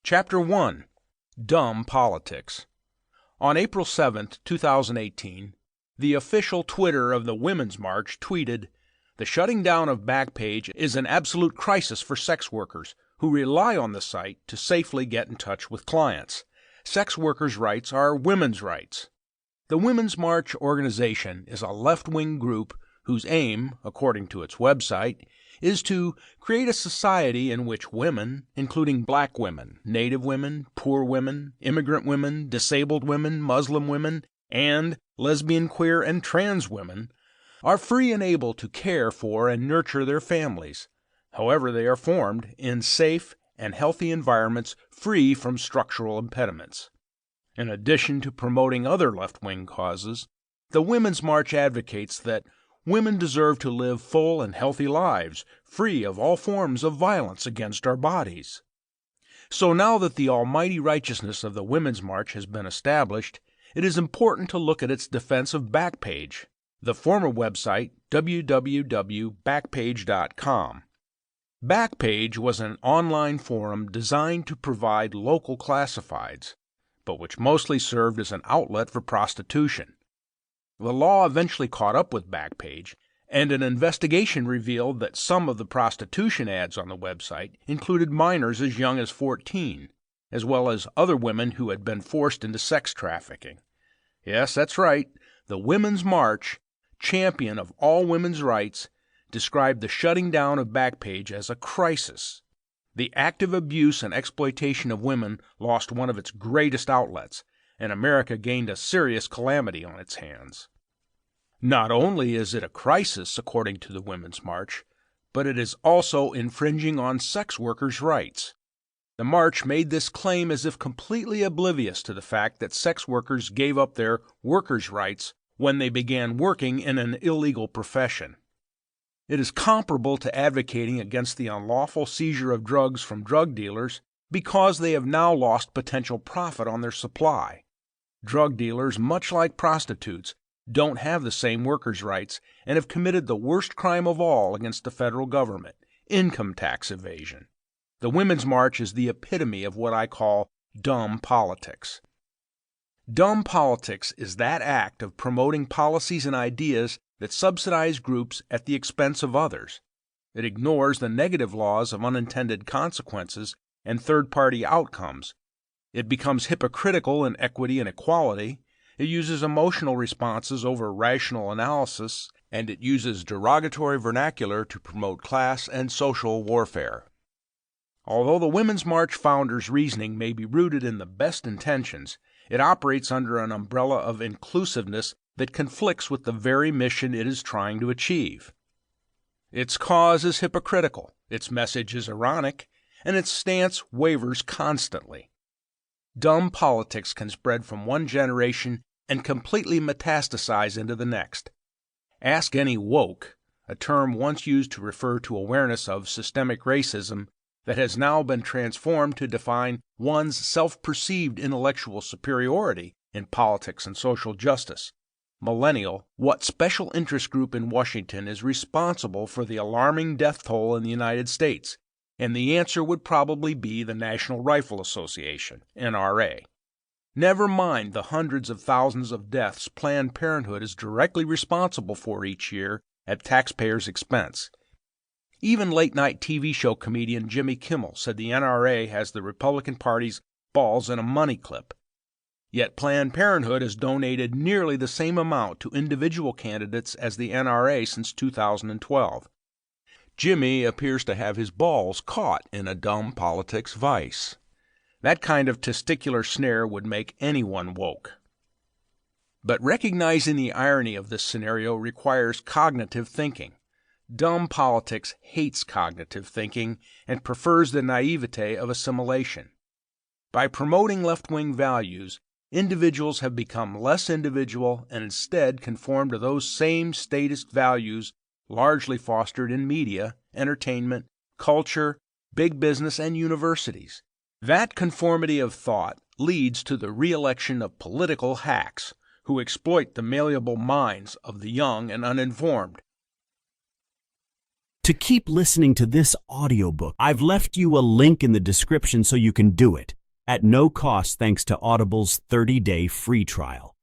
Chapter 1. Dumb Politics. On April 7, 2018, the official Twitter of the Women's March tweeted, "The shutting down of Backpage is an absolute crisis for sex workers who rely on the site to safely get in touch with clients. Sex workers' rights are women's rights." The Women's March organization is a left-wing group whose aim, according to its website, is to create a society in which women, including black women, native women, poor women, immigrant women, disabled women, Muslim women, and lesbian, queer, and trans women, are free and able to care for and nurture their families, however they are formed, in safe and healthy environments free from structural impediments. In addition to promoting other left-wing causes, the Women's March advocates that women deserve to live full and healthy lives, free of all forms of violence against our bodies. So now that the almighty righteousness of the Women's March has been established, it is important to look at its defense of Backpage, the former website www.backpage.com. Backpage was an online forum designed to provide local classifieds, but which mostly served as an outlet for prostitution. The law eventually caught up with Backpage, and an investigation revealed that some of the prostitution ads on the website included minors as young as 14, as well as other women who had been forced into sex trafficking. Yes, that's right, the Women's March, champion of all women's rights, described the shutting down of Backpage as a crisis. The active abuse and exploitation of women lost one of its greatest outlets, and America gained a serious calamity on its hands. Not only is it a crisis, according to the Women's March, but it is also infringing on sex workers' rights. The March made this claim as if completely oblivious to the fact that sex workers gave up their workers' rights when they began working in an illegal profession. It is comparable to advocating against the unlawful seizure of drugs from drug dealers because they have now lost potential profit on their supply. Drug dealers, much like prostitutes, don't have the same workers' rights and have committed the worst crime of all against the federal government, income tax evasion. The Women's March is the epitome of what I call dumb politics. Dumb politics is that act of promoting policies and ideas that subsidize groups at the expense of others. It ignores the negative laws of unintended consequences and third-party outcomes. It becomes hypocritical in equity and equality. It uses emotional responses over rational analysis, and it uses derogatory vernacular to promote class and social warfare. Although the Women's March founders' reasoning may be rooted in the best intentions, it operates under an umbrella of inclusiveness that conflicts with the very mission it is trying to achieve. Its cause is hypocritical, its message is ironic, and its stance wavers constantly. Dumb politics can spread from one generation and completely metastasize into the next. Ask any woke, a term once used to refer to awareness of systemic racism that has now been transformed to define one's self-perceived intellectual superiority in politics and social justice. Millennial, what special interest group in Washington is responsible for the alarming death toll in the United States? And the answer would probably be the National Rifle Association, NRA. Never mind the hundreds of thousands of deaths Planned Parenthood is directly responsible for each year at taxpayers' expense. Even late-night TV show comedian Jimmy Kimmel said the NRA has the Republican Party's balls in a money clip. Yet Planned Parenthood has donated nearly the same amount to individual candidates as the NRA since 2012. Jimmy appears to have his balls caught in a dumb politics vice. That kind of testicular snare would make anyone woke. But recognizing the irony of this scenario requires cognitive thinking. Dumb politics hates cognitive thinking and prefers the naivete of assimilation. By promoting left-wing values, individuals have become less individual and instead conform to those same statist values largely fostered in media, entertainment, culture, big business, and universities. That conformity of thought leads to the re-election of political hacks who exploit the malleable minds of the young and uninformed. To keep listening to this audiobook, I've left you a link in the description so you can do it. at no cost thanks to Audible's 30-day free trial.